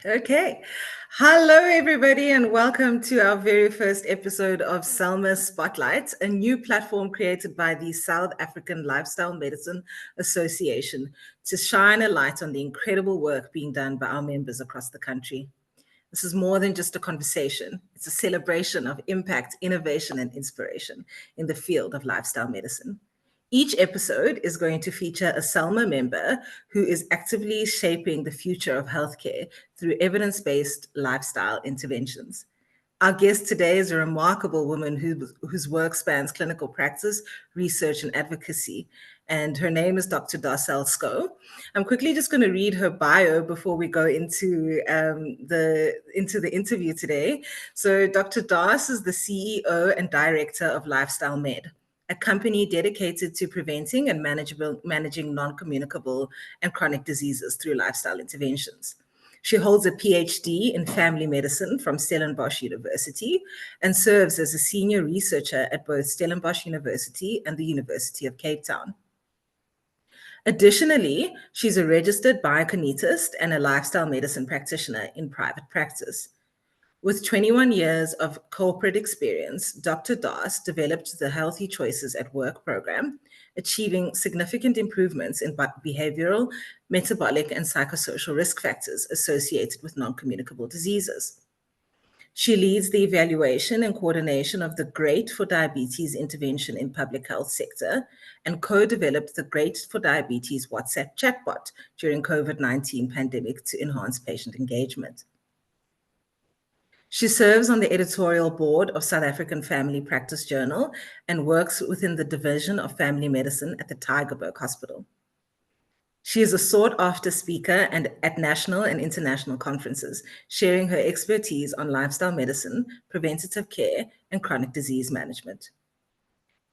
Okay. Hello, everybody, and welcome to our very first episode of SALMA Spotlight, a new platform created by the South African Lifestyle Medicine Association to shine a light on the incredible work being done by our members across the country. This is more than just a conversation. It's a celebration of impact, innovation, and inspiration in the field of lifestyle medicine. Each episode is going to feature a SALMA member who is actively shaping the future of healthcare through evidence-based lifestyle interventions. Our guest today is a remarkable woman whose work spans clinical practice, research, and advocacy. And her name is Dr. Darcelle Schouw. I'm quickly just going to read her bio before we go into the interview today. So Dr. Darce is the CEO and director of Lifestyle Med, a company dedicated to preventing and managing non-communicable and chronic diseases through lifestyle interventions. She holds a PhD in family medicine from Stellenbosch University and serves as a senior researcher at both Stellenbosch University and the University of Cape Town. Additionally, she's a registered biokinetist and a lifestyle medicine practitioner in private practice. With 21 years of corporate experience, Dr. Darce developed the Healthy Choices at Work program, achieving significant improvements in behavioral, metabolic, and psychosocial risk factors associated with non-communicable diseases. She leads the evaluation and coordination of the Great for Diabetes intervention in public health sector and co-developed the Great for Diabetes WhatsApp chatbot during COVID-19 pandemic to enhance patient engagement. She serves on the editorial board of South African Family Practice Journal and works within the Division of Family Medicine at the Tygerburg Hospital. She is a sought-after speaker and at national and international conferences, sharing her expertise on lifestyle medicine, preventative care, and chronic disease management.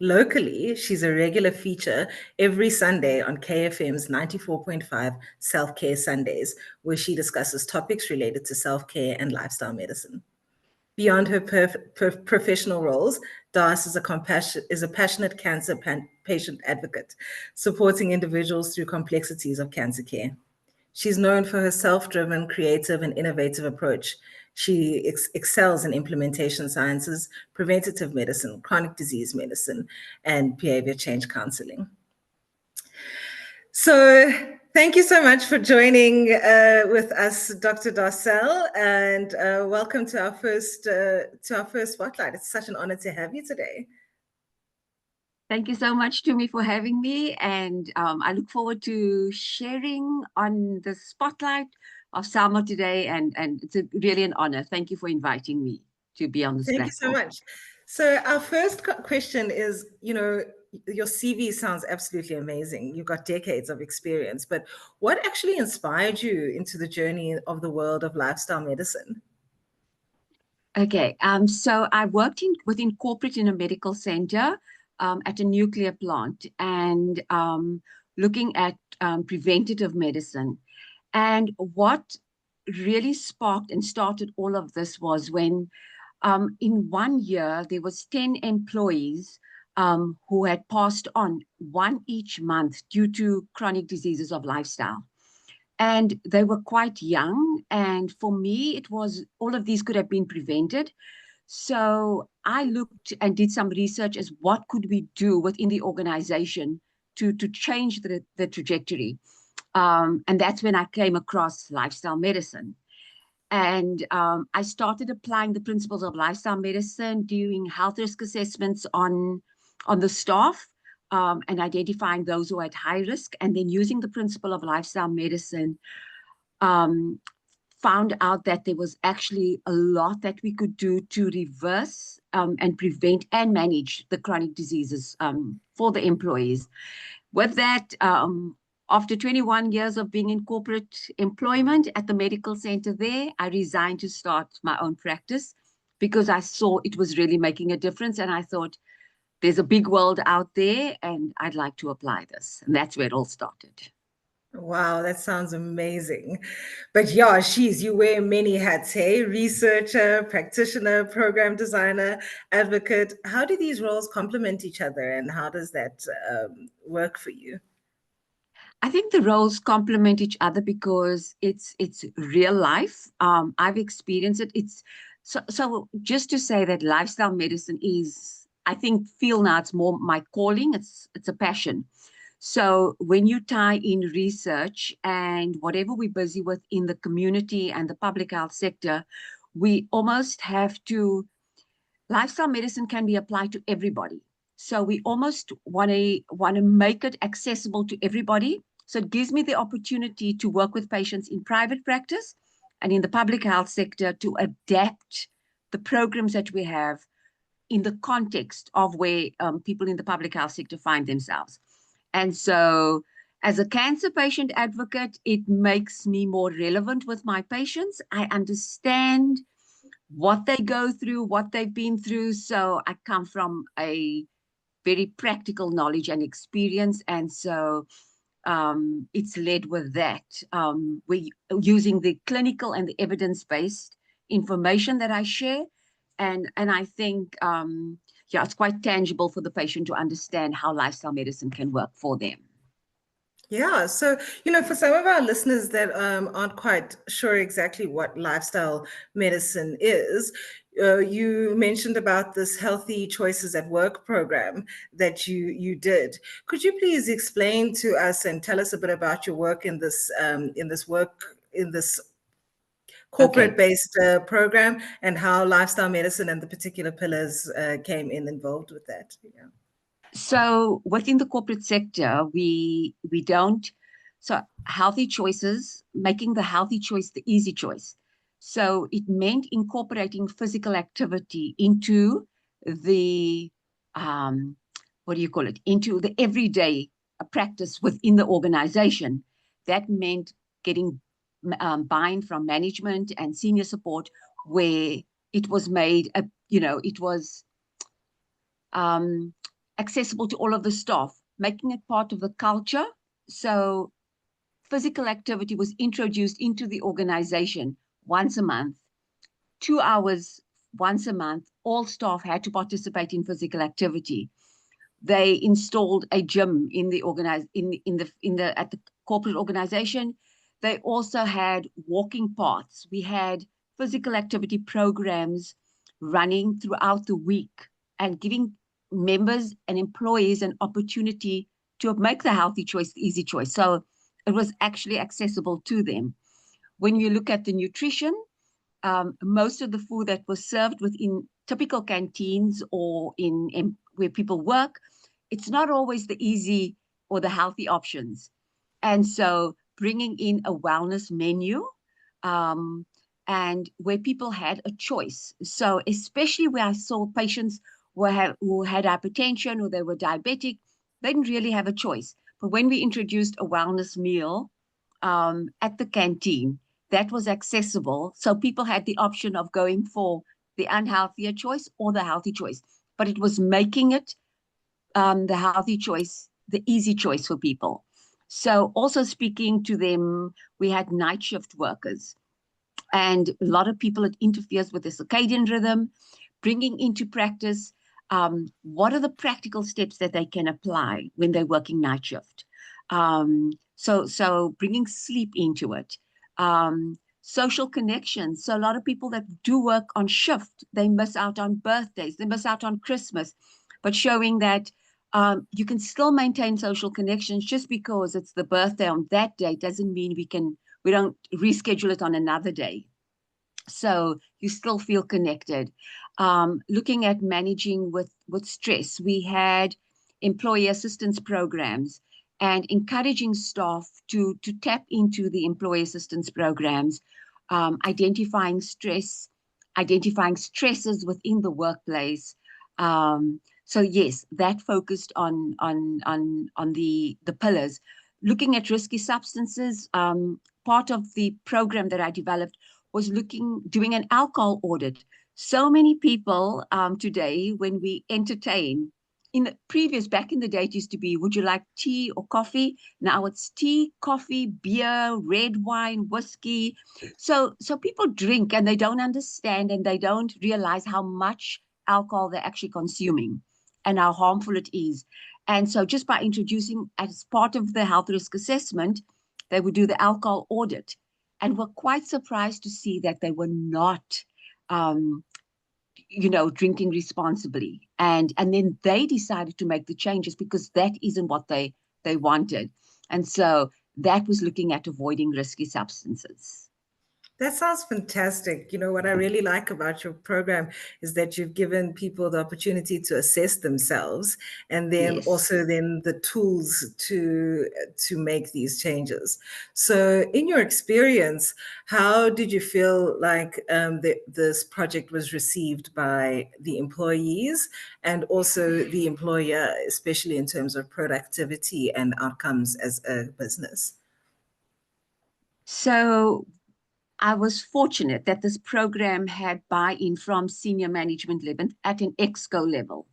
Locally, she's a regular feature every Sunday on KFM's 94.5 Self-Care Sundays, where she discusses topics related to self-care and lifestyle medicine. Beyond her professional roles, Darce is a passionate cancer patient advocate, supporting individuals through complexities of cancer care. She's known for her self-driven, creative, and innovative approach. She excels in implementation sciences, preventative medicine, chronic disease medicine, and behavior change counseling. So thank you so much for joining with us, Dr. Darcelle, and welcome to our first spotlight. It's such an honor to have you today. Thank you so much, Tumi, for having me, and I look forward to sharing on the spotlight of SALMA today, and it's really an honor. Thank you for inviting me to be on this platform. Thank you so much. So our first question is, your CV sounds absolutely amazing. You've got decades of experience, but what actually inspired you into the journey of the world of lifestyle medicine? Okay, so I worked within corporate in a medical center at a nuclear plant and looking at preventative medicine. And what really sparked and started all of this was when in 1 year, there was 10 employees who had passed on, one each month, due to chronic diseases of lifestyle. And they were quite young. And for me, it was all of these could have been prevented. So I looked and did some research as what could we do within the organization to change the trajectory. And that's when I came across lifestyle medicine. And I started applying the principles of lifestyle medicine, doing health risk assessments on the staff and identifying those who had high risk, and then using the principle of lifestyle medicine, found out that there was actually a lot that we could do to reverse and prevent and manage the chronic diseases for the employees. With that, after 21 years of being in corporate employment at the medical center there, I resigned to start my own practice because I saw it was really making a difference. And I thought, there's a big world out there and I'd like to apply this. And that's where it all started. Wow, that sounds amazing. But yeah, you wear many hats, hey? Researcher, practitioner, program designer, advocate. How do these roles complement each other and how does that work for you? I think the roles complement each other because it's real life. I've experienced it. So just to say that lifestyle medicine is, I think, feel now it's more my calling. It's a passion. So when you tie in research and whatever we're busy with in the community and the public health sector, we almost have to, lifestyle medicine can be applied to everybody. So we almost want to make it accessible to everybody. So it gives me the opportunity to work with patients in private practice and in the public health sector to adapt the programs that we have in the context of where people in the public health sector find themselves. And so as a cancer patient advocate, it makes me more relevant with my patients. I understand what they go through, what they've been through. So I come from a very practical knowledge and experience. And so it's led with that. We're using the clinical and the evidence-based information that I share. And I think, yeah, it's quite tangible for the patient to understand how lifestyle medicine can work for them. Yeah, so for some of our listeners that aren't quite sure exactly what lifestyle medicine is, you mentioned about this Healthy Choices at Work program that you did. Could you please explain to us and tell us a bit about your work in this Okay. corporate-based program, and how lifestyle medicine and the particular pillars came involved with that? Yeah. So within the corporate sector, we don't, so healthy choices, making the healthy choice the easy choice. So it meant incorporating physical activity into the, what do you call it, into the everyday practice within the organization. That meant getting buy-in from management and senior support, where it was made, it was accessible to all of the staff, making it part of the culture. So physical activity was introduced into the organization once a month, 2 hours once a month. All staff had to participate in physical activity. They installed a gym in the at the corporate organization. They also had walking paths. We had physical activity programs running throughout the week and giving members and employees an opportunity to make the healthy choice the easy choice. So it was actually accessible to them. When you look at the nutrition, most of the food that was served within typical canteens or in where people work, it's not always the easy or the healthy options. And so bringing in a wellness menu, and where people had a choice. So especially where I saw patients who had hypertension or they were diabetic, they didn't really have a choice. But when we introduced a wellness meal at the canteen, that was accessible. So people had the option of going for the unhealthier choice or the healthy choice. But it was making it the healthy choice, the easy choice for people. So also speaking to them, we had night shift workers. And a lot of people, it interferes with the circadian rhythm, bringing into practice what are the practical steps that they can apply when they're working night shift. So bringing sleep into it. Social connections. So a lot of people that do work on shift, they miss out on birthdays, they miss out on Christmas, but showing that you can still maintain social connections. Just because it's the birthday on that day doesn't mean we don't reschedule it on another day. So you still feel connected. Looking at managing with stress, we had employee assistance programs and encouraging staff to tap into the employee assistance programs, identifying stresses within the workplace. So yes, that focused on the pillars. Looking at risky substances, part of the program that I developed was doing an alcohol audit. So many people today, when we entertain, back in the day, it used to be, would you like tea or coffee? Now it's tea, coffee, beer, red wine, whiskey. So people drink and they don't understand and they don't realize how much alcohol they're actually consuming. and how harmful it is. And so just by introducing, as part of the health risk assessment, they would do the alcohol audit, and were quite surprised to see that they were not, drinking responsibly. And then they decided to make the changes because that isn't what they wanted. And so that was looking at avoiding risky substances. That sounds fantastic. You know, what I really like about your program is that you've given people the opportunity to assess themselves, and then Yes. also then the tools to make these changes. So in your experience, how did you feel like this project was received by the employees and also the employer, especially in terms of productivity and outcomes as a business? So I was fortunate that this program had buy-in from senior management level at an exco level.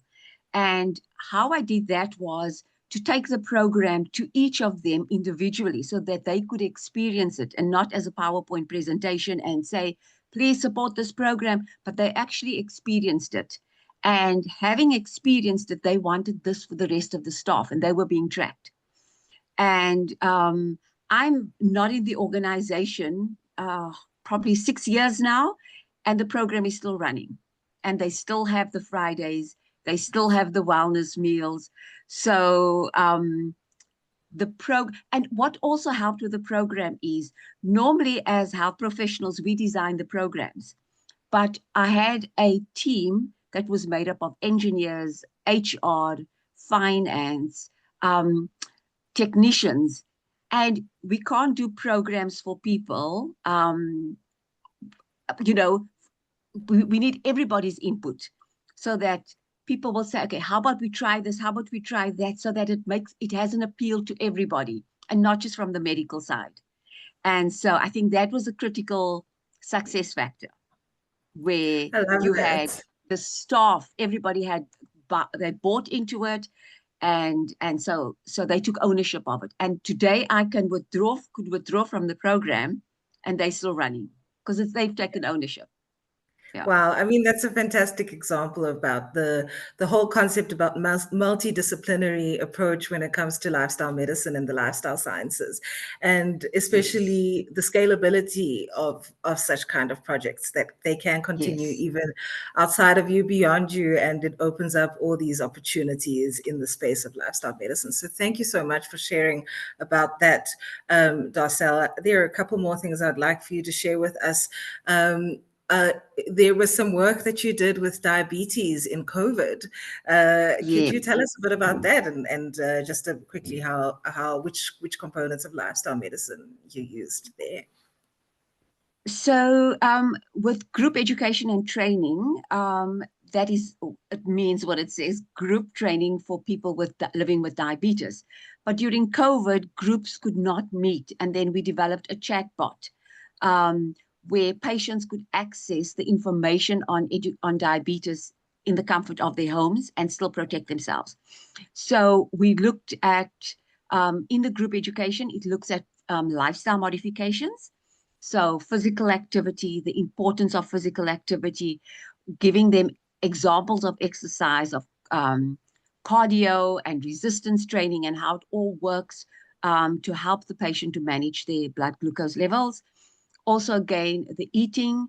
And how I did that was to take the program to each of them individually so that they could experience it, and not as a PowerPoint presentation and say, please support this program, but they actually experienced it. And having experienced it, they wanted this for the rest of the staff, and they were being tracked. And I'm not in the organization probably 6 years now, and the program is still running. And they still have the Fridays, they still have the wellness meals. So and what also helped with the program is, normally as health professionals, we design the programs. But I had a team that was made up of engineers, HR, finance, technicians, and we can't do programs for people. We need everybody's input so that people will say, okay, how about we try this? How about we try that? So that it has an appeal to everybody and not just from the medical side. And so I think that was a critical success factor, where I love you had that. the staff, everybody they bought into it, and so they took ownership of it. And today I could withdraw from the program, and they're still running because they've taken ownership. Yeah. Wow, I mean, that's a fantastic example about the whole concept about multidisciplinary approach when it comes to lifestyle medicine and the lifestyle sciences, and Yes. especially the scalability of such kind of projects, that they can continue Yes. even outside of you, beyond you, and it opens up all these opportunities in the space of lifestyle medicine. So thank you so much for sharing about that, Darcelle. There are a couple more things I'd like for you to share with us. Uh, there was some work that you did with diabetes in COVID. Could Yeah. you tell us a bit about that, and just quickly which components of lifestyle medicine you used there? So with group education and training, it means what it says, group training for people living with diabetes. But during COVID, groups could not meet. And then we developed a chatbot where patients could access the information on diabetes in the comfort of their homes and still protect themselves. So we looked at, in the group education, it looks at lifestyle modifications. So physical activity, the importance of physical activity, giving them examples of exercise, of cardio and resistance training, and how it all works to help the patient to manage their blood glucose levels. Also, again, the eating,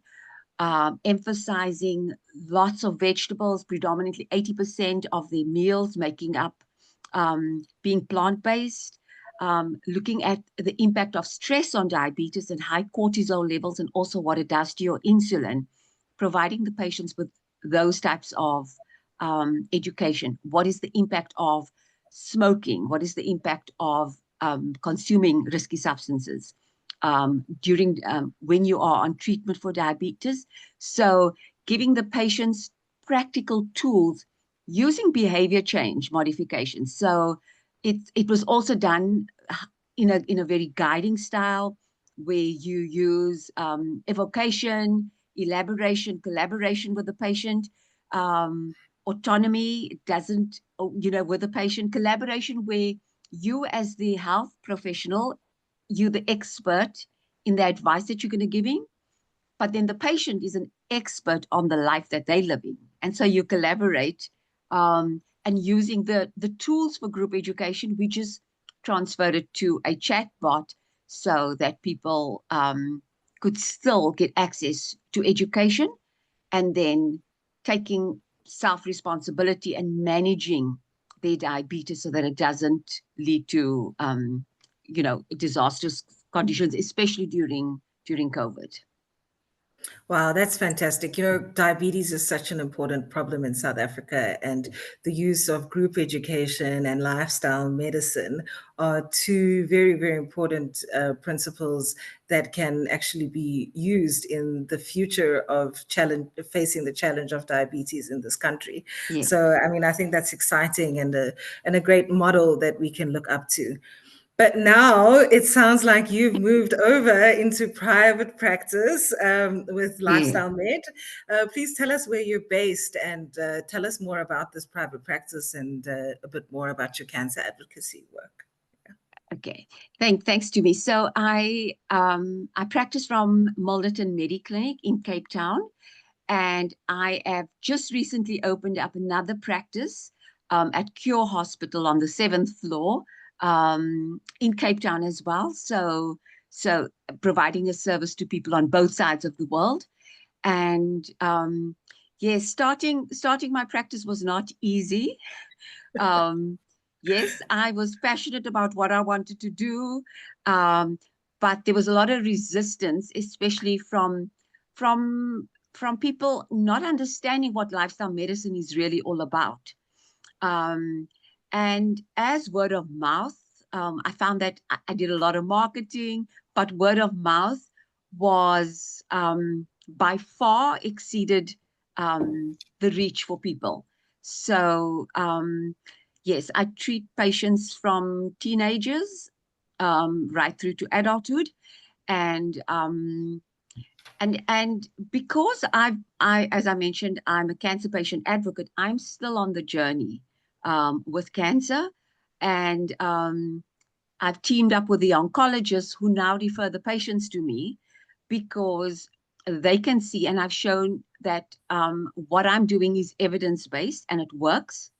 emphasizing lots of vegetables, predominantly 80% of the meals making up being plant-based. Looking at the impact of stress on diabetes and high cortisol levels, and also what it does to your insulin, providing the patients with those types of education. What is the impact of smoking? What is the impact of consuming risky substances during when you are on treatment for diabetes? So giving the patients practical tools using behavior change modifications. So it was also done in a very guiding style, where you use evocation, elaboration, collaboration with the patient, autonomy doesn't, with the patient, collaboration where you as the health professional, you the expert in the advice that you're going to give him, but then the patient is an expert on the life that they live in. And so you collaborate and using the tools for group education, we just transferred it to a chat bot so that people could still get access to education, and then taking self-responsibility and managing their diabetes so that it doesn't lead to, disastrous conditions, especially during COVID. Wow, that's fantastic. Diabetes is such an important problem in South Africa, and the use of group education and lifestyle medicine are two very, very important principles that can actually be used in the future of facing the challenge of diabetes in this country. Yeah. So, I mean, I think that's exciting and a great model that we can look up to. But now it sounds like you've moved over into private practice with Yeah. Lifestyle Med. Please tell us where you're based and tell us more about this private practice and a bit more about your cancer advocacy work. Okay, thanks to me. So I practice from Milnerton Mediclinic in Cape Town, and I have just recently opened up another practice at Schouw Hospital on the 7th floor in Cape Town as well. So providing a service to people on both sides of the world. And yes, starting my practice was not easy. Yes, I was passionate about what I wanted to do, but there was a lot of resistance, especially from people not understanding what lifestyle medicine is really all about. And as word of mouth, I found that I did a lot of marketing, but word of mouth was by far exceeded the reach for people. So yes, I treat patients from teenagers right through to adulthood, and because I, as I mentioned, I'm a cancer patient advocate. I'm still on the journey with cancer, and I've teamed up with the oncologists who now refer the patients to me because they can see, and I've shown that what I'm doing is evidence-based and it works.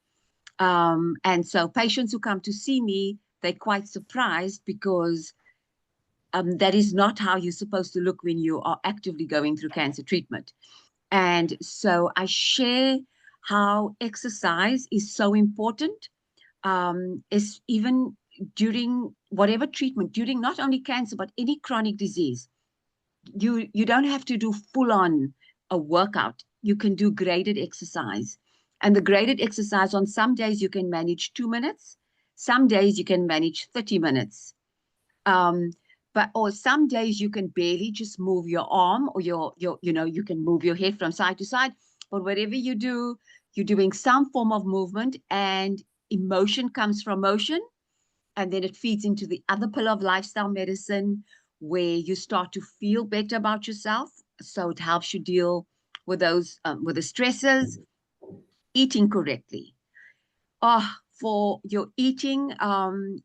And so patients who come to see me, they're quite surprised because that is not how you're supposed to look when you are actively going through cancer treatment. And so I share how exercise is so important, is even during whatever treatment, during not only cancer, but any chronic disease. You don't have to do full-on a workout. You can do graded exercise. And the graded exercise, on some days you can manage 2 minutes. Some days you can manage 30 minutes. Or some days you can barely just move your arm, or you can move your head from side to side. But whatever you do, you're doing some form of movement, and emotion comes from motion. And then it feeds into the other pillar of lifestyle medicine, where you start to feel better about yourself. So it helps you deal with those, with the stresses, eating correctly. For your eating,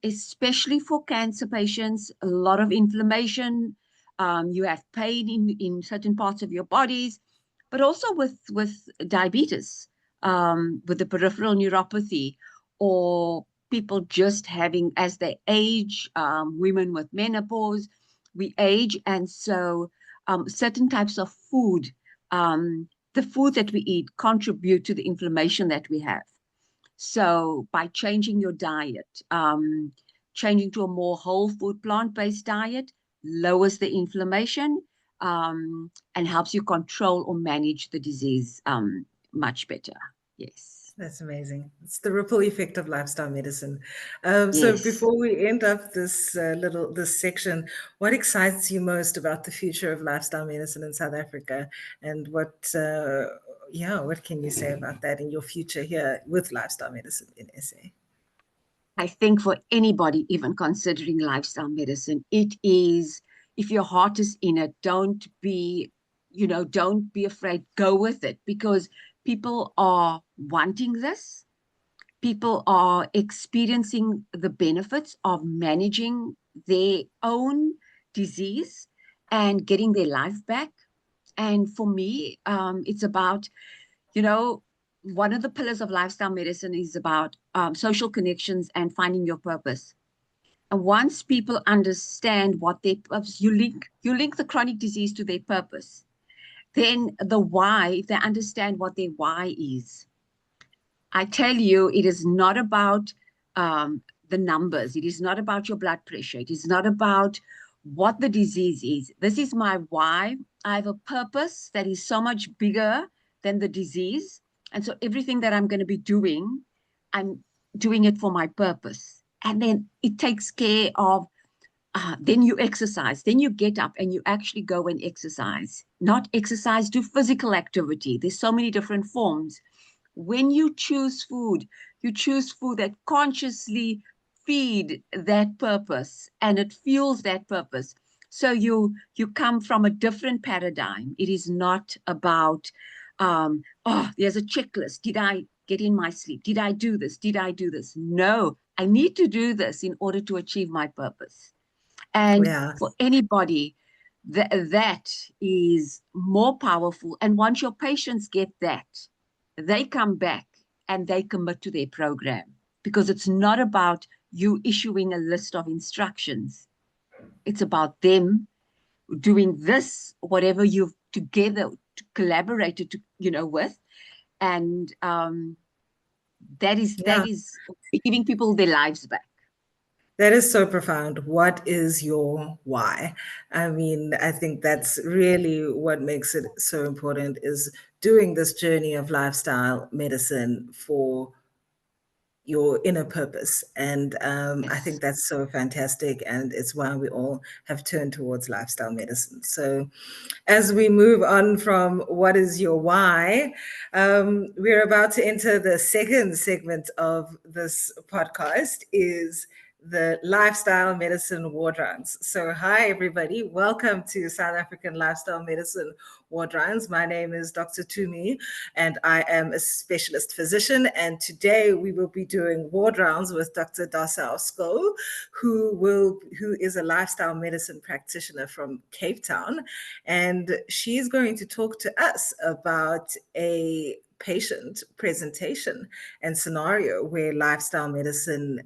especially for cancer patients, a lot of inflammation. You have pain in certain parts of your bodies, but also with diabetes, with the peripheral neuropathy, or people just having, as they age, women with menopause, we age, and so certain types of food, the food that we eat, contribute to the inflammation that we have. So by changing your diet, changing to a more whole food, plant-based diet, lowers the inflammation and helps you control or manage the disease much better. Yes. That's amazing. It's the ripple effect of lifestyle medicine. So Yes. before we end up this this section, what excites you most about the future of lifestyle medicine in South Africa, and what can you say about that in your future here with lifestyle medicine in SA? I think for anybody even considering lifestyle medicine, it is, if your heart is in it, don't be afraid, go with it, because people are wanting this. People are experiencing the benefits of managing their own disease and getting their life back. And for me, it's about, one of the pillars of lifestyle medicine is about social connections and finding your purpose. And once people understand what their purpose, you link the chronic disease to their purpose. Then the why, if they understand what their why is, I tell you, it is not about the numbers. It is not about your blood pressure. It is not about what the disease is. This is my why. I have a purpose that is so much bigger than the disease. And so everything that I'm going to be doing, I'm doing it for my purpose. And then it takes care of, then you exercise, then you get up and you actually go and exercise. Not exercise, do physical activity. There's so many different forms. When you choose food that consciously feed that purpose and it fuels that purpose. So you come from a different paradigm. It is not about, there's a checklist. Did I get in my sleep? Did I do this? Did I do this? No, I need to do this in order to achieve my purpose. And Yeah. for anybody, that is more powerful. And once your patients get that, they come back and they commit to their program, because it's not about you issuing a list of instructions. It's about them doing this, whatever you've together collaborated with. And that is giving people their lives back. That is so profound. What is your why? I mean, I think that's really what makes it so important, is doing this journey of lifestyle medicine for your inner purpose. And Yes. I think that's so fantastic. And it's why we all have turned towards lifestyle medicine. So as we move on from what is your why, we're about to enter the second segment of this podcast, is the lifestyle medicine ward rounds. So hi everybody, welcome to South African Lifestyle Medicine Ward Rounds. My name is Dr. Tumi and I am a specialist physician, and today we will be doing ward rounds with Dr. Darcelle, who is a lifestyle medicine practitioner from Cape Town, and she's going to talk to us about a patient presentation and scenario where lifestyle medicine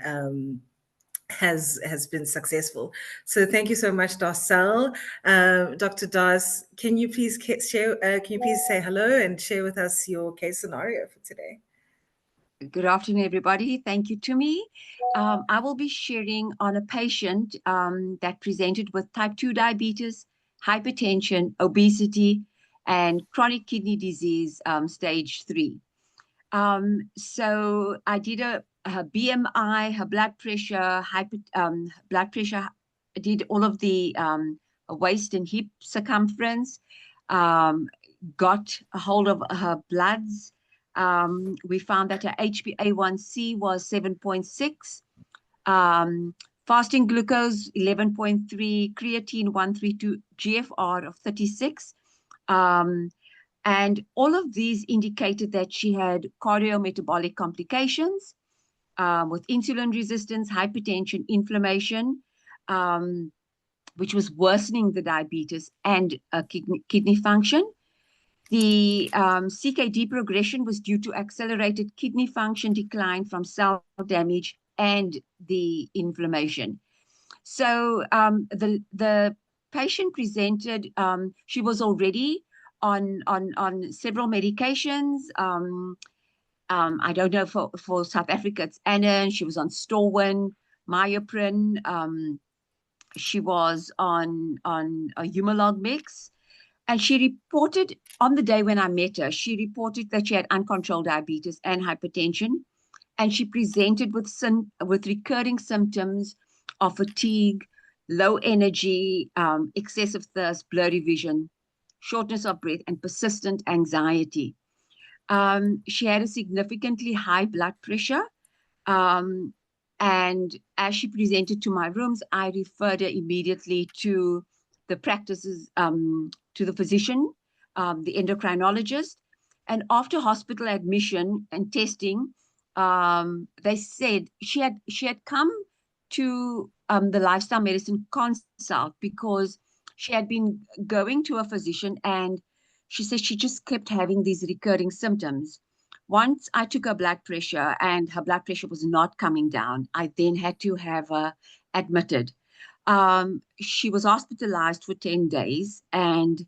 has been successful. So thank you so much, Darcelle. Dr. Darce, can you please share? Can you please say hello and share with us your case scenario for today? Good afternoon, everybody. Thank you, Tumi. I will be sharing on a patient that presented with type 2 diabetes, hypertension, obesity, and chronic kidney disease, stage 3. So I did her BMI, her blood pressure, blood pressure. I did all of the waist and hip circumference, got a hold of her bloods. We found that her HbA1c was 7.6, fasting glucose 11.3, creatine 132, GFR of 36. And all of these indicated that she had cardiometabolic complications with insulin resistance, hypertension, inflammation, which was worsening the diabetes and kidney function. The CKD progression was due to accelerated kidney function decline from cell damage and the inflammation. So the patient presented, she was already on several medications. I don't know, for South Africa, it's Anan. She was on Storwin, Myoprin. She was on a Humalog mix. And she reported, on the day when I met her, she reported that she had uncontrolled diabetes and hypertension. And she presented with recurring symptoms of fatigue, low energy, excessive thirst, blurry vision, shortness of breath, and persistent anxiety. She had a significantly high blood pressure. And as she presented to my rooms, I referred her immediately to the practices, to the physician, the endocrinologist. And after hospital admission and testing, they said she had come to the lifestyle medicine consult because she had been going to a physician, and she said she just kept having these recurring symptoms. Once I took her blood pressure and her blood pressure was not coming down, I then had to have her admitted. She was hospitalized for 10 days, and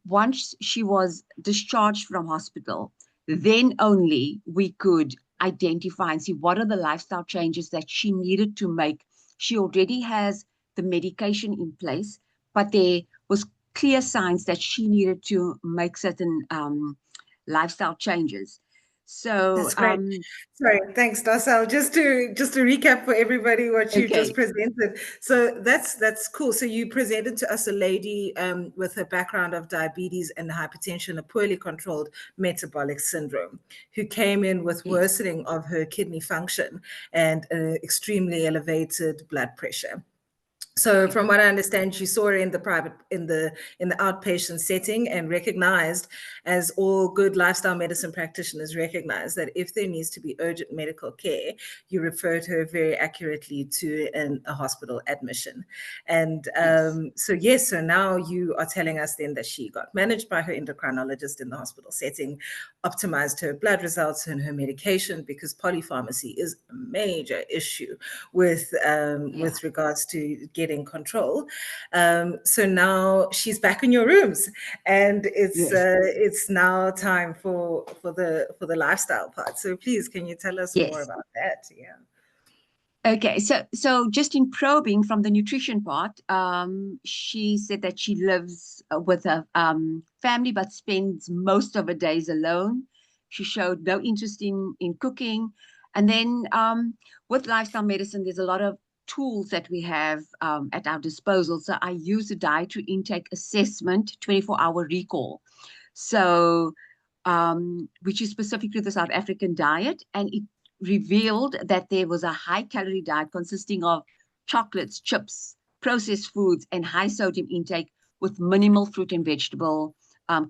once she was discharged from hospital, then only we could identify and see what are the lifestyle changes that she needed to make. She already has the medication in place, but there was clear signs that she needed to make certain lifestyle changes. So That's great. Sorry, thanks, Darcelle. Just to recap for everybody what you just okay. presented. So that's cool. So you presented to us a lady with a background of diabetes and hypertension, a poorly controlled metabolic syndrome, who came in with Yes. worsening of her kidney function and extremely elevated blood pressure. So from what I understand, she saw her in the outpatient setting and recognized, as all good lifestyle medicine practitioners recognize, that if there needs to be urgent medical care, you referred her very accurately to a hospital admission. And so now you are telling us then that she got managed by her endocrinologist in the hospital setting, optimized her blood results and her medication, because polypharmacy is a major issue with regards to getting control. So now she's back in your rooms, and it's now time for the lifestyle part. So please, can you tell us more about that? Yeah. Okay, so just in probing from the nutrition part, she said that she lives with her family, but spends most of her days alone. She showed no interest in cooking. And then with lifestyle medicine, there's a lot of tools that we have at our disposal. So I use a dietary intake assessment, 24-hour recall. So which is specific to the South African diet, and it revealed that there was a high-calorie diet consisting of chocolates, chips, processed foods, and high sodium intake with minimal fruit and vegetable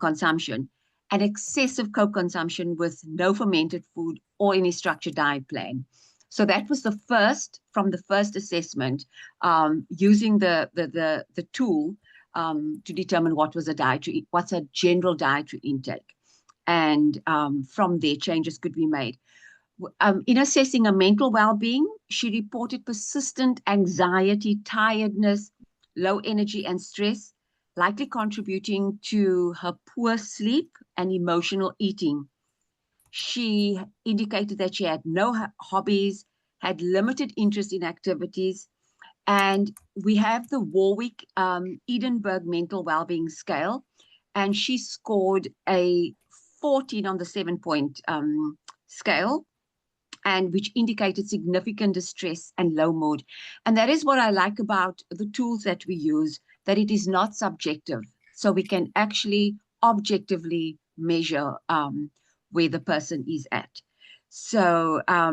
consumption, and excessive Coke consumption with no fermented food or any structured diet plan. So that was the first assessment, using the tool to determine what's a general dietary intake, and from there changes could be made. In assessing her mental well-being, she reported persistent anxiety, tiredness, low energy, and stress, likely contributing to her poor sleep and emotional eating. She indicated that she had no hobbies, had limited interest in activities, and we have the Warwick Edinburgh Mental Wellbeing Scale, and she scored a 14 on the 7-point scale, and which indicated significant distress and low mood. And that is what I like about the tools that we use, that it is not subjective. So we can actually objectively measure where the person is at. So a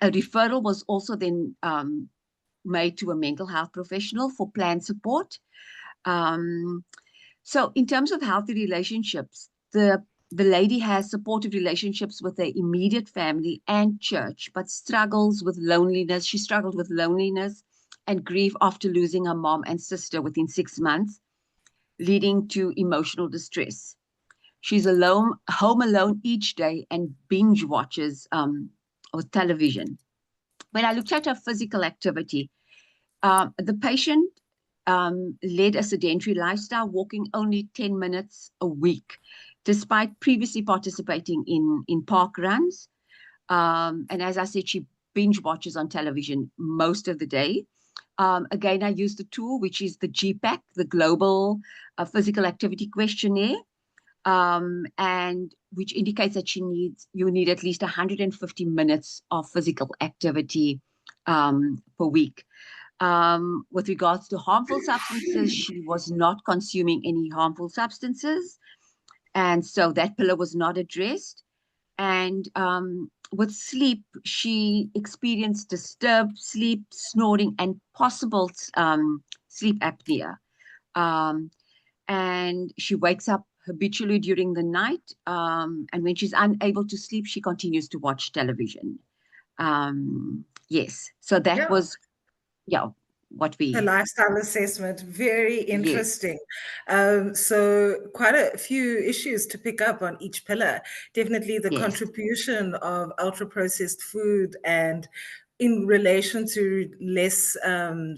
referral was also then made to a mental health professional for plan support. So in terms of healthy relationships, the lady has supportive relationships with her immediate family and church, but struggles with loneliness. She struggled with loneliness and grief after losing her mom and sister within 6 months, leading to emotional distress. She's home alone each day and binge watches with television. When I looked at her physical activity, the patient led a sedentary lifestyle, walking only 10 minutes a week, despite previously participating in park runs. And as I said, she binge watches on television most of the day. Again, I used the tool, which is the GPAC, the Global Physical Activity Questionnaire, and which indicates that you need at least 150 minutes of physical activity per week. With regards to harmful substances, she was not consuming any harmful substances, and so that pillar was not addressed. And with sleep, she experienced disturbed sleep, snoring, and possible sleep apnea. And she wakes up habitually during the night, and when she's unable to sleep, she continues to watch television. Yes, so that was, yeah. A we, lifestyle assessment, very yes, interesting. So quite a few issues to pick up on each pillar. Definitely the yes, contribution of ultra-processed food and in relation to less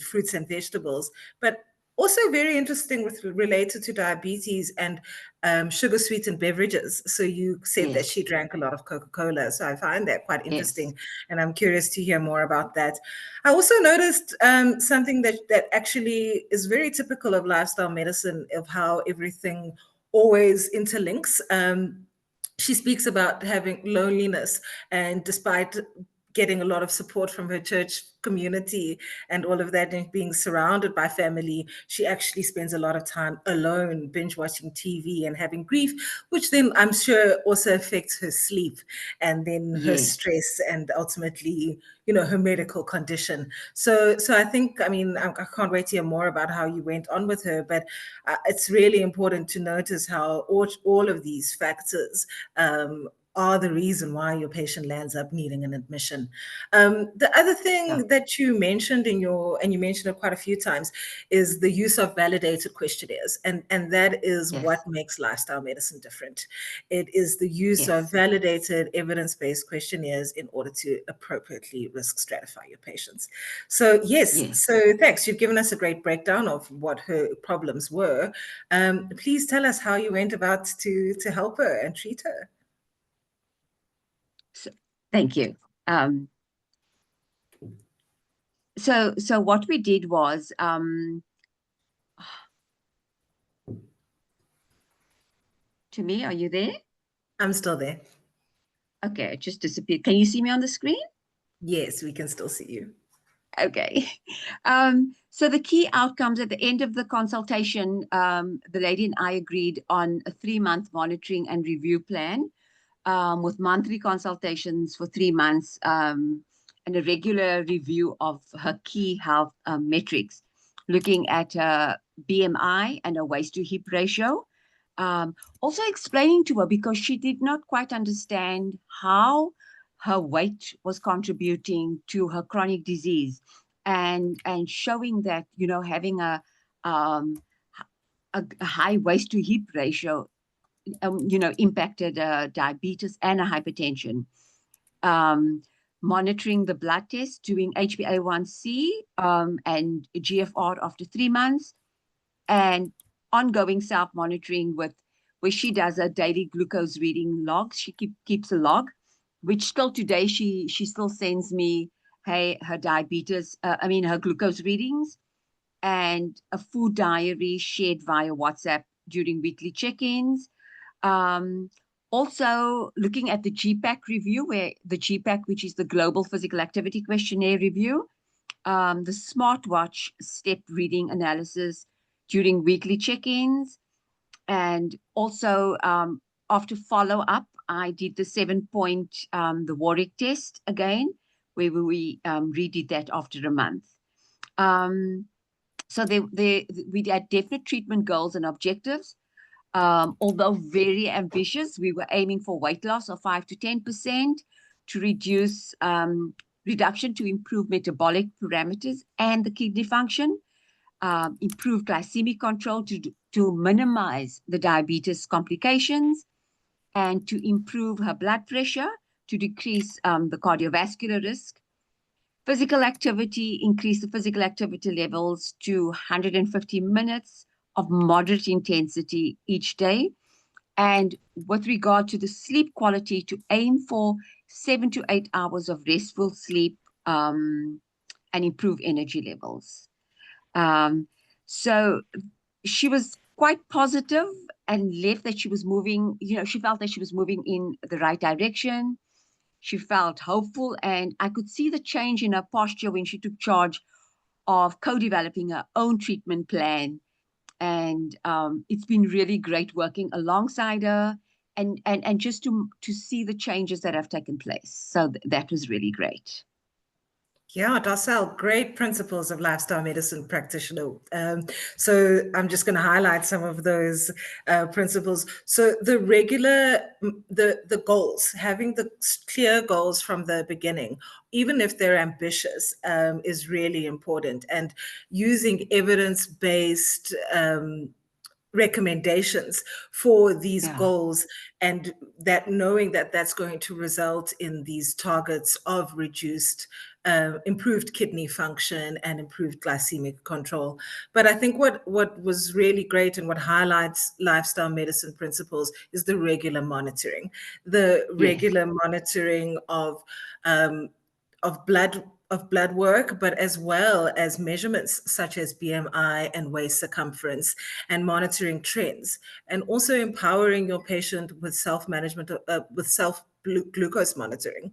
fruits and vegetables, but also very interesting with related to diabetes and sugar sweetened beverages. So you said that yes, she drank a lot of Coca-Cola. So I find that quite yes, interesting, and I'm curious to hear more about that. I also noticed something that actually is very typical of lifestyle medicine, of how everything always interlinks. She speaks about having loneliness, and despite getting a lot of support from her church community and all of that, and being surrounded by family, she actually spends a lot of time alone, binge watching TV and having grief, which then I'm sure also affects her sleep and then her yes. stress and ultimately, you know, her medical condition. So I think, I mean, I can't wait to hear more about how you went on with her, but it's really important to notice how all of these factors are the reason why your patient lands up needing an admission. The other Yeah. thing that you mentioned and you mentioned it quite a few times, is the use of validated questionnaires. And that is what Yes, makes lifestyle medicine different. It is the use of yes, validated evidence-based questionnaires in order to appropriately risk stratify your patients. So yes, yes. so thanks. You've given us a great breakdown of what her problems were. Please tell us how you went about to help her and treat her. So, thank you. Um, so what we did was, to me, are you there? I'm still there. Okay, it just disappeared. Can you see me on the screen? Yes, we can still see you. Okay. So the key outcomes at the end of the consultation, the lady and I agreed on a 3-month monitoring and review plan, with monthly consultations for 3 months, and a regular review of her key health metrics, looking at BMI and a waist to hip ratio. Also explaining to her, because she did not quite understand how her weight was contributing to her chronic disease, and showing that, you know, having um, a high waist to hip ratio, you know, impacted diabetes and hypertension. Um, Monitoring the blood test, doing HbA1c and GFR after 3 months, and ongoing self-monitoring with where she does a daily glucose reading logs. She keeps a log, which still today she still sends me, hey, her diabetes, her glucose readings, and a food diary shared via WhatsApp during weekly check-ins. Um, Also looking at the GPAC review, where the GPAC, which is the Global Physical Activity Questionnaire review, the smartwatch step reading analysis during weekly check-ins, and also after follow-up, I did the 7-point the Warwick test again, where we redid that after a month. So we had definite treatment goals and objectives. Although very ambitious, we were aiming for weight loss of 5 to 10%, to reduction to improve metabolic parameters and the kidney function, improve glycemic control to minimize the diabetes complications, and to improve her blood pressure to decrease the cardiovascular risk. Physical activity, increase the physical activity levels to 150 minutes of moderate intensity each day. And with regard to the sleep quality, to aim for 7 to 8 hours of restful sleep, and improve energy levels. So she was quite positive and left that she was moving, you know, she felt that she was moving in the right direction. She felt hopeful, and I could see the change in her posture when she took charge of co-developing her own treatment plan. And it's been really great working alongside her, and just to see the changes that have taken place. So that was really great. Yeah, Darcelle, great principles of lifestyle medicine practitioner. So I'm just going to highlight some of those principles. So the goals, having the clear goals from the beginning, even if they're ambitious, is really important. And using evidence-based recommendations for these Yeah. goals, and that knowing that that's going to result in these targets of reduced improved kidney function and improved glycemic control. But I think what was really great and what highlights lifestyle medicine principles is the regular monitoring, Yes. um, of blood work, but as well as measurements such as BMI and waist circumference, and monitoring trends, and also empowering your patient with self-management, with self-glucose monitoring.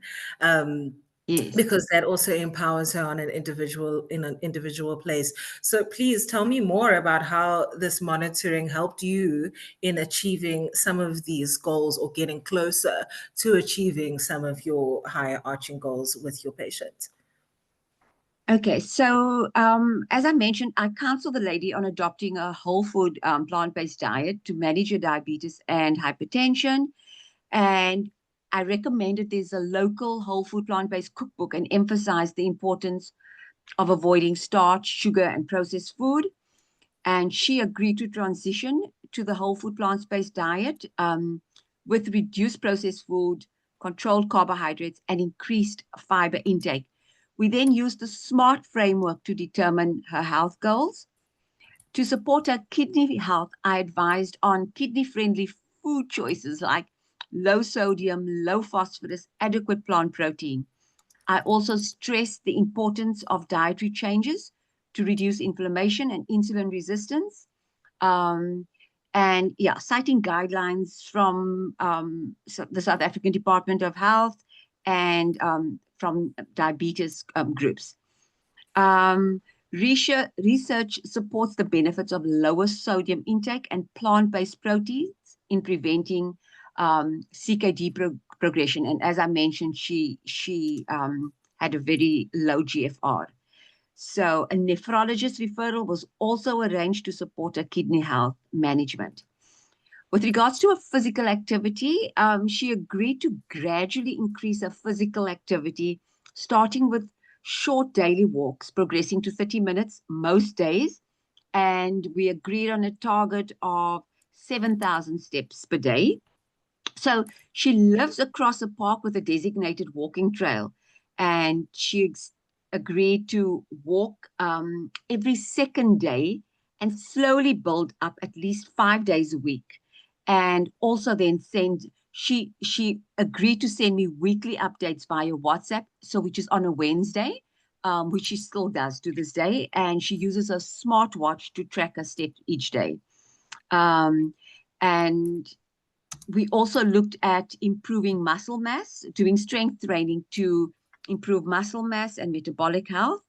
Yes. Because that also empowers her on an individual place. So please tell me more about how this monitoring helped you in achieving some of these goals, or getting closer to achieving some of your higher arching goals with your patient. Okay, so as I mentioned, I counsel the lady on adopting a whole food plant-based diet to manage her diabetes and hypertension. And I recommended there's a local whole food plant-based cookbook and emphasized the importance of avoiding starch, sugar, and processed food. And she agreed to transition to the whole food plant-based diet with reduced processed food, controlled carbohydrates, and increased fiber intake. We then used the SMART framework to determine her health goals. To support her kidney health, I advised on kidney-friendly food choices like low sodium, low phosphorus, adequate plant protein. I also stressed the importance of dietary changes to reduce inflammation and insulin resistance. Um, and yeah, citing guidelines from the South African Department of Health and from diabetes groups. Um, research supports the benefits of lower sodium intake and plant-based proteins in preventing CKD progression. And as I mentioned, she had a very low GFR. So a nephrologist referral was also arranged to support her kidney health management. With regards to her physical activity, she agreed to gradually increase her physical activity, starting with short daily walks, progressing to 30 minutes most days. And we agreed on a target of 7,000 steps per day. So she lives across a park with a designated walking trail, and she agreed to walk every second day and slowly build up at least 5 days a week. And also then she agreed to send me weekly updates via WhatsApp, so which is on a Wednesday, which she still does to this day, and she uses a smartwatch to track her steps each day. Um, and we also looked at improving muscle mass, doing strength training to improve muscle mass and metabolic health.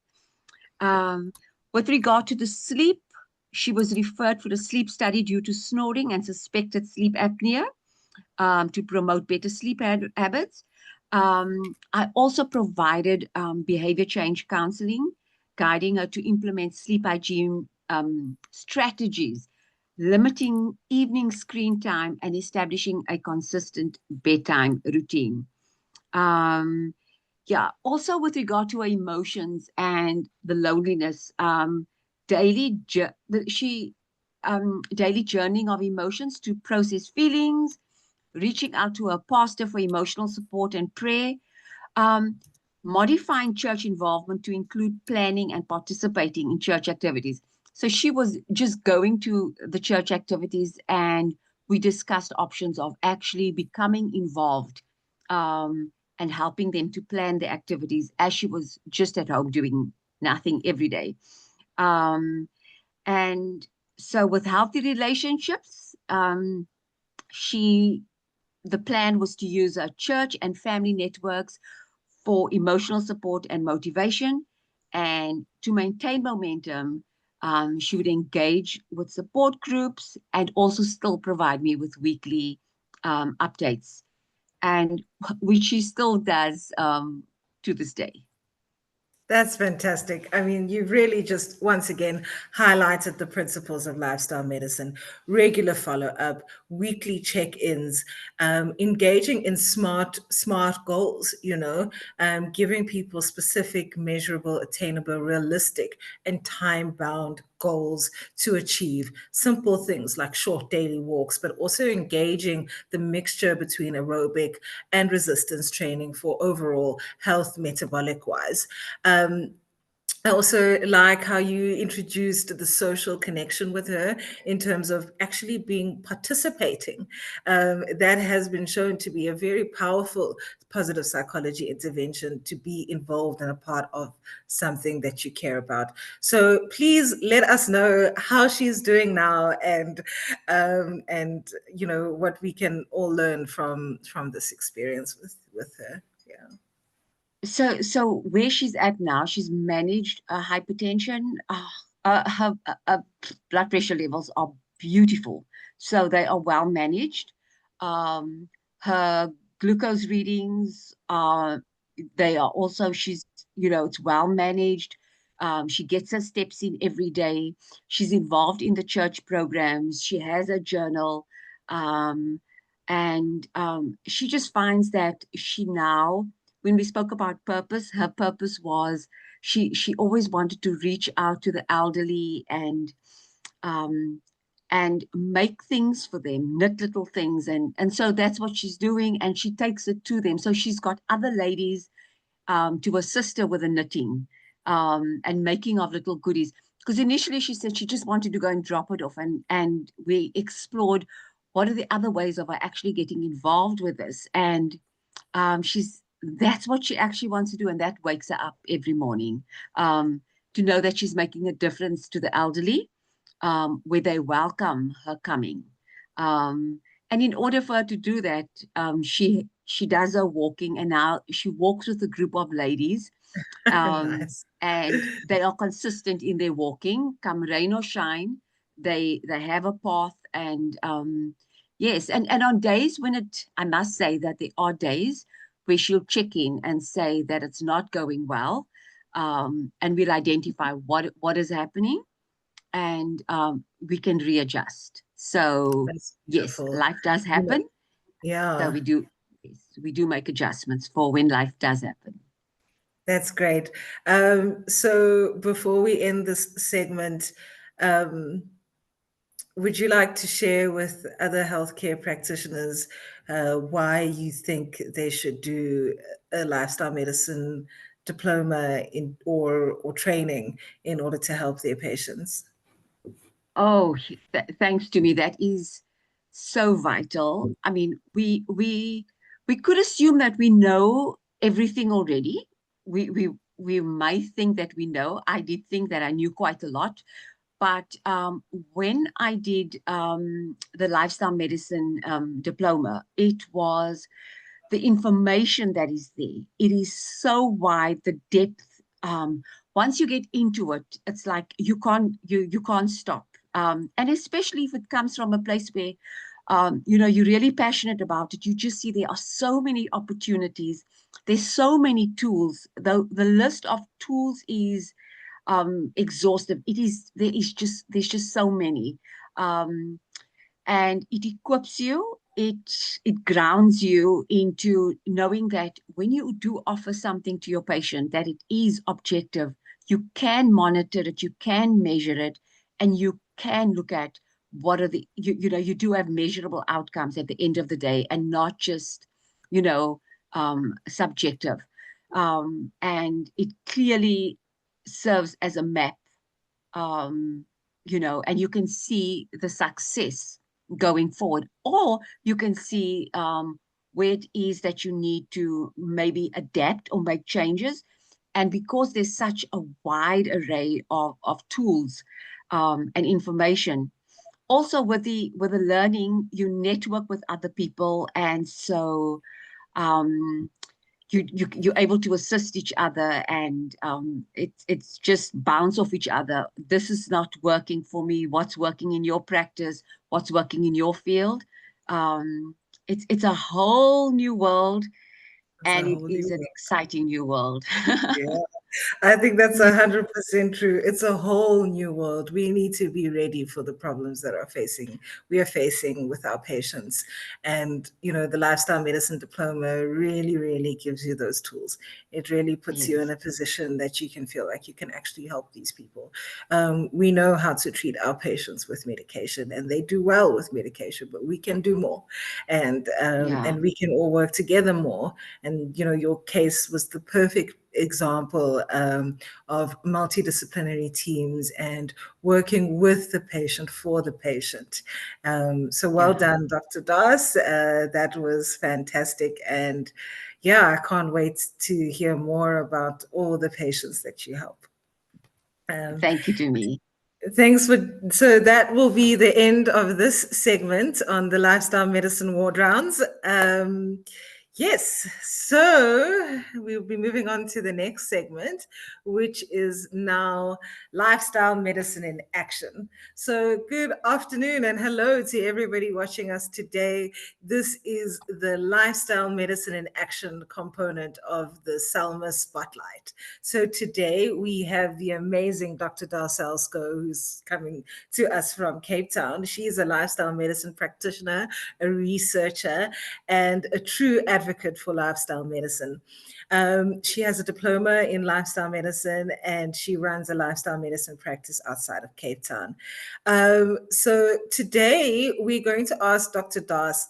With regard to the sleep, she was referred for a sleep study due to snoring and suspected sleep apnea to promote better sleep habits. I also provided behavior change counseling, guiding her to implement sleep hygiene strategies, limiting evening screen time, and establishing a consistent bedtime routine. Yeah, also with regard to her emotions and the loneliness, daily daily journaling of emotions to process feelings, reaching out to a pastor for emotional support and prayer, um, modifying church involvement to include planning and participating in church activities. So she was just going to the church activities, and we discussed options of actually becoming involved and helping them to plan the activities as she was just at home doing nothing every day. Um, and so with healthy relationships, she the plan was to use our church and family networks for emotional support and motivation. And to maintain momentum, she would engage with support groups and also still provide me with weekly updates, and which she still does to this day. That's fantastic. I mean, you really just once again highlighted the principles of lifestyle medicine, regular follow-up, weekly check-ins, engaging in smart goals, giving people specific, measurable, attainable, realistic, and time-bound goals to achieve. Simple things like short daily walks, but also engaging the mixture between aerobic and resistance training for overall health metabolic wise. I also like how you introduced the social connection with her in terms of actually being participating. That has been shown to be a very powerful positive psychology intervention, to be involved and a part of something that you care about. So please let us know how she's doing now, and what we can all learn from this experience with her. Yeah. So where she's at now, she's managed hypertension. Her blood pressure levels are beautiful, so they are well managed. Her glucose readings are, they are also, it's well managed. She gets her steps in every day. She's involved in the church programs. She has a journal. And she just finds that she now, when we spoke about purpose, her purpose was she always wanted to reach out to the elderly um, and make things for them, knit little things, and so that's what she's doing, and she takes it to them. So she's got other ladies to assist her with the knitting and making of little goodies. Because initially she said she just wanted to go and drop it off, and we explored what are the other ways of her actually getting involved with this, and that's what she actually wants to do, and that wakes her up every morning, to know that she's making a difference to the elderly, where they welcome her coming. And in order for her to do that, she does her walking, and now she walks with a group of ladies, Nice. and they are consistent in their walking, come rain or shine. They have a path, and yes, and on days when I must say that there are days where she'll check in and say that it's not going well, and we'll identify what is happening, and we can readjust. So That's yes, beautiful. life does You know, happen. So yeah, yes, we do make adjustments for when life does happen. that's great. So before we end this segment, um, would you like to share with other healthcare practitioners why you think they should do a lifestyle medicine diploma or training in order to help their patients? Oh, thanks to me, that is so vital. I mean, we could assume that we know everything already. We might think that we know. I did think that I knew quite a lot, but when I did the lifestyle medicine diploma, it was the information that is there. It is so wide, the depth. Once you get into it, it's like you can't stop. And especially if it comes from a place where you're really passionate about it, you just see there are so many opportunities. There's so many tools. The list of tools is exhaustive. There's just so many. Um, and it equips you, it grounds you into knowing that when you do offer something to your patient, that it is objective. You can monitor it, you can measure it, and you can look at what are you do have measurable outcomes at the end of the day, and not just subjective. And it clearly serves as a map, and you can see the success going forward, or you can see where it is that you need to maybe adapt or make changes. And because there's such a wide array of tools and information, also with the learning, you network with other people, and so um, you're able to assist each other, and it's just bounce off each other. This is not working for me. What's working in your practice? What's working in your field? It's a whole new world, It's a and it whole new is an world. exciting new world. Yeah. I think that's 100% true. It's a whole new world. We need to be ready for the problems that we are facing with our patients. And, the lifestyle medicine diploma really, really gives you those tools. It really puts you in Yes. a position that you can feel like you can actually help these people. We know how to treat our patients with medication, and they do well with medication, but we can do more. Yeah. And we can all work together more. And, your case was the perfect example of multidisciplinary teams and working with the patient for the patient. So well Yeah. done, Dr. Darce. That was fantastic. And yeah, I can't wait to hear more about all the patients that you help. Thank you to me. So that will be the end of this segment on the lifestyle medicine ward rounds. Yes, so we'll be moving on to the next segment, which is now lifestyle medicine in action. So good afternoon and hello to everybody watching us today. This is the lifestyle medicine in action component of the SALMA Spotlight. So today we have the amazing Dr. Darcelle, who's coming to us from Cape Town. She is a lifestyle medicine practitioner, a researcher, and a true advocate for lifestyle medicine. She has a diploma in lifestyle medicine, and she runs a lifestyle medicine practice outside of Cape Town. So today we're going to ask Dr. Darce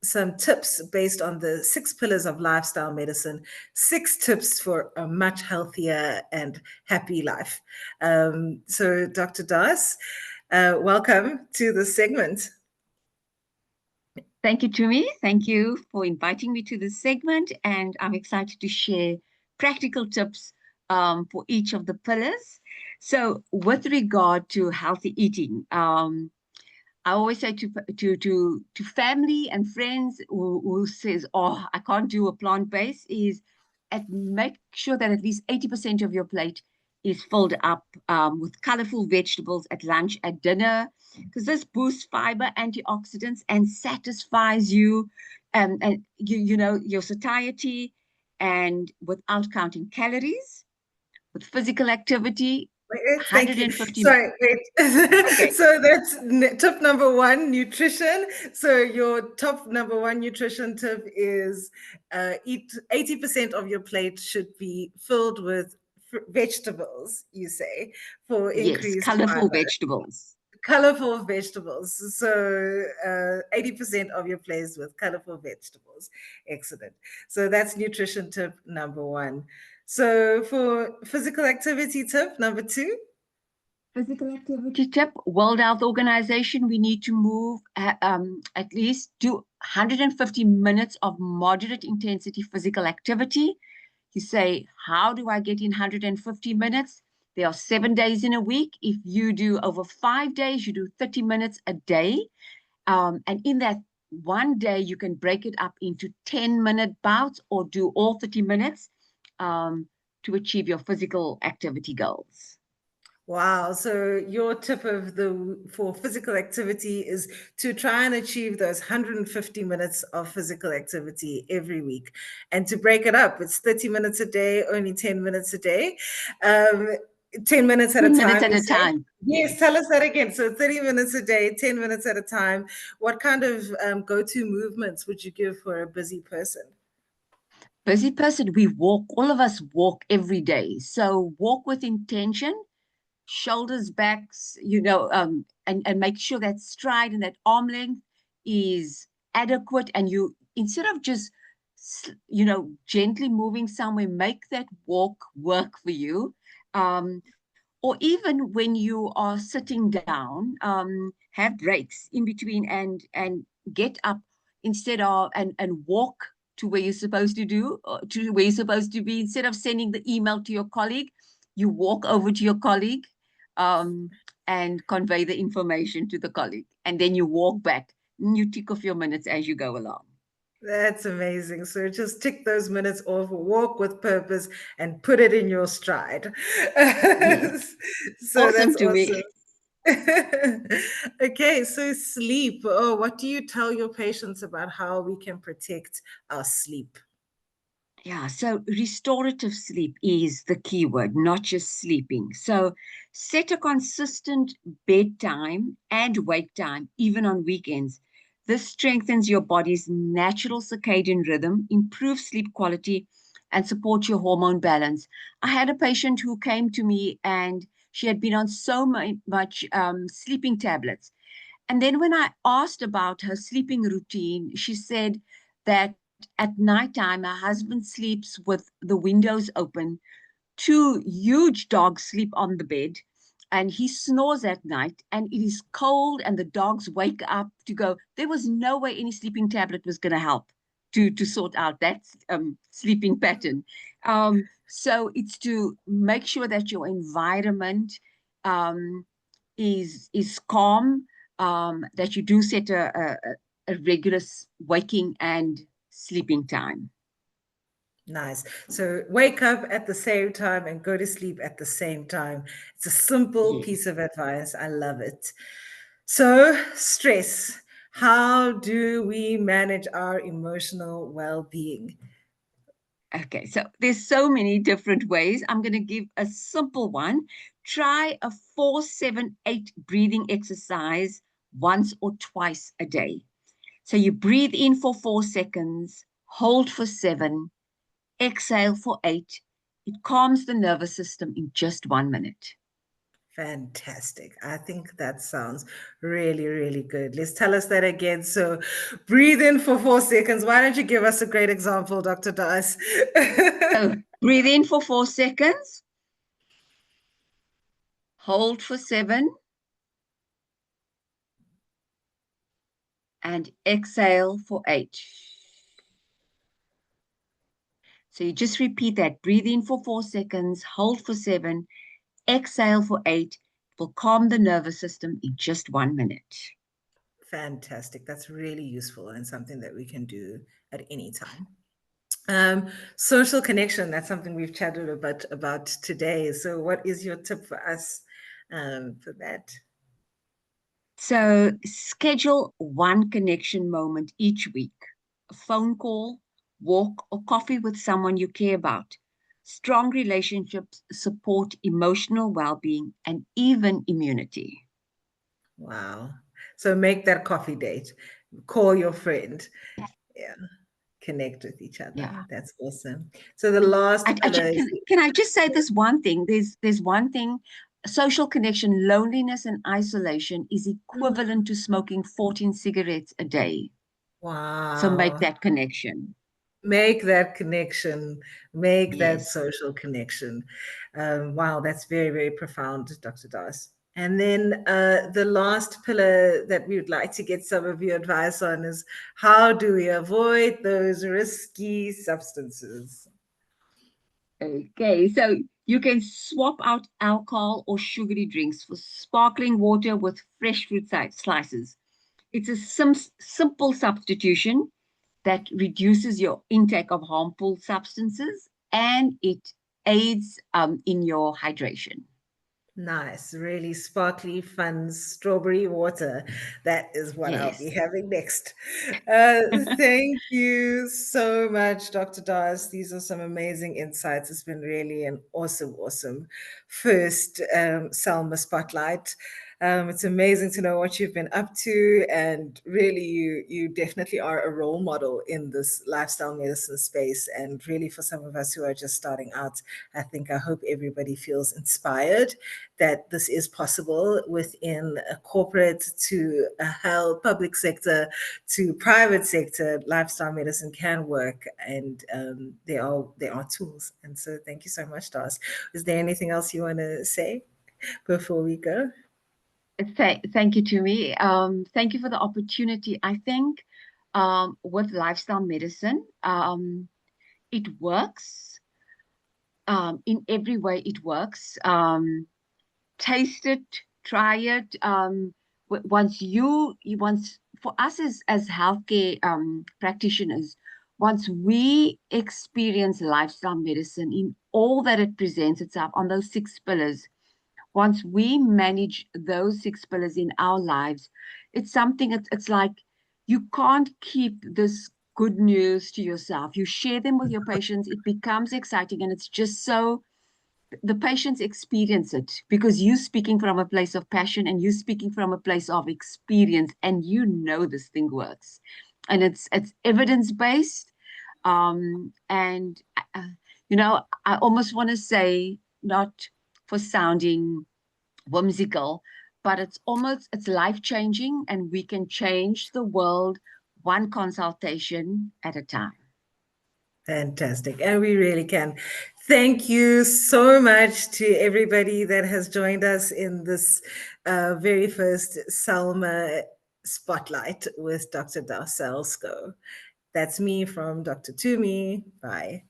some tips based on the 6 pillars of lifestyle medicine, 6 tips for a much healthier and happy life. So Dr. Darce, welcome to the segment. Thank you, Tumi. Thank you for inviting me to this segment, and I'm excited to share practical tips for each of the pillars. So, with regard to healthy eating, I always say to family and friends who says, "Oh, I can't do a plant-based," is make sure that at least 80% of your plate is filled up with colorful vegetables at lunch, at dinner, because this boosts fiber, antioxidants, and satisfies you, and your satiety, and without counting calories, with physical activity, Wait, thank you. 150. Sorry, wait. Okay. So that's tip number 1, nutrition. So your top number 1 nutrition tip is eat 80% of your plate should be filled with vegetables, you say, for Yes, increased colorful fiber. vegetables. Colorful vegetables. So 80% of your plate with colorful vegetables. Excellent. So that's nutrition tip number 1. So for physical activity tip number 2. Physical activity tip, World Health Organization, we need to move at least do 150 minutes of moderate intensity physical activity. You say, how do I get in 150 minutes? There are 7 days in a week. If you do over 5 days, you do 30 minutes a day. And in that one day, you can break it up into 10-minute bouts or do all 30 minutes to achieve your physical activity goals. Wow. So your tip for physical activity is to try and achieve those 150 minutes of physical activity every week, and to break it up. It's 30 minutes a day, only 10 minutes a day. 10 minutes at a 10 minutes time, at you a say? time. Yes, tell us that again. So 30 minutes a day, 10 minutes at a time. What kind of go-to movements would you give for a busy person? Busy person, we walk, all of us walk every day. So walk with intention, shoulders backs, and make sure that stride and that arm length is adequate. And you, instead of just, gently moving somewhere, make that walk work for you. Or even when you are sitting down, have breaks in between and get up instead of and walk to where you're supposed to to where you're supposed to be. Instead of sending the email to your colleague, you walk over to your colleague um, and convey the information to the colleague, and then you walk back. And you tick off your minutes as you go along. That's amazing. So just tick those minutes off, walk with purpose, and put it in your stride. Yes, So awesome that's to me. awesome. Okay, so sleep. Oh, what do you tell your patients about how we can protect our sleep? Yeah, so restorative sleep is the key word, not just sleeping. So set a consistent bedtime and wake time, even on weekends. This strengthens your body's natural circadian rhythm, improves sleep quality, and supports your hormone balance. I had a patient who came to me and she had been on so much sleeping tablets. And then when I asked about her sleeping routine, she said that at nighttime, her husband sleeps with the windows open. Two huge dogs sleep on the bed, and he snores at night, and it is cold, and the dogs wake up to go. There was no way any sleeping tablet was going to help to sort out that sleeping pattern. So it's to make sure that your environment um, is calm, that you do set a regular waking and sleeping time. Nice. So wake up at the same time and go to sleep at the same time. It's a simple Yes. piece of advice. I love it. So, stress. How do we manage our emotional well being? Okay, so there's so many different ways. I'm going to give a simple one. Try a 4-7-8 breathing exercise once or twice a day. So you breathe in for 4 seconds, hold for 7, exhale for 8. It calms the nervous system in just 1 minute. Fantastic. I think that sounds really, really good. Let's tell us that again. So, breathe in for 4 seconds. Why don't you give us a great example, Dr. Darce? So breathe in for 4 seconds, hold for 7, and exhale for 8. So you just repeat that. Breathe in for 4 seconds, hold for 7, exhale for 8. It will calm the nervous system in just 1 minute. Fantastic. That's really useful and something that we can do at any time. Social connection, that's something we've chatted about today. So, what is your tip for us for that? So schedule one connection moment each week, a phone call, walk, or coffee with someone you care about. Strong relationships support emotional well being and even immunity. Wow. So, make that coffee date, call your friend. Yeah. Connect with each other. Yeah. That's awesome. So, the last pillar is Can I just say this one thing? There's one thing. Social connection, loneliness, and isolation is equivalent to smoking 14 cigarettes a day. So make wow. that connection. Make that connection, make that Yes. social connection. Wow, that's very, very profound, Dr. Das. And then the last pillar that we would like to get some of your advice on is how do we avoid those risky substances? Okay, so you can swap out alcohol or sugary drinks for sparkling water with fresh fruit slices. It's a simple substitution that reduces your intake of harmful substances and it aids in your hydration. Nice, really sparkly, fun strawberry water. That is what I'll Yes. be having next. Thank you so much, Dr. Dawes. These are some amazing insights. It's been really an awesome, awesome first SALMA Spotlight. It's amazing to know what you've been up to, and really, you definitely are a role model in this lifestyle medicine space. And really, for some of us who are just starting out, I hope everybody feels inspired that this is possible within a corporate to a health public sector to private sector. Lifestyle medicine can work, and there are tools. And so, thank you so much, Darce. Is there anything else you want to say before we go? Thank you to me. Thank you for the opportunity. I think with lifestyle medicine, it works. In every way, it works. Taste it, try it. Once for us as healthcare practitioners, once we experience lifestyle medicine in all that it presents itself on those 6 pillars, once we manage those 6 pillars in our lives, it's something. It's like you can't keep this good news to yourself. You share them with your patients. It becomes exciting, and it's just so the patients experience it because you're speaking from a place of passion and you're speaking from a place of experience, and you know this thing works, and it's evidence-based. And I almost want to say, not for sounding whimsical, but it's life-changing, and we can change the world one consultation at a time. Fantastic. And we really can. Thank you so much to everybody that has joined us in this very first SALMA Spotlight with Dr. Darcelle. That's me from Dr. Toomey. Bye.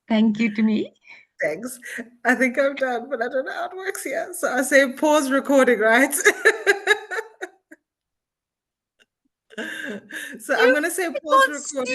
Thank you to me. Thanks. I think I'm done, but I don't know how it works here. So I say pause recording, right? So I'm going to say pause recording.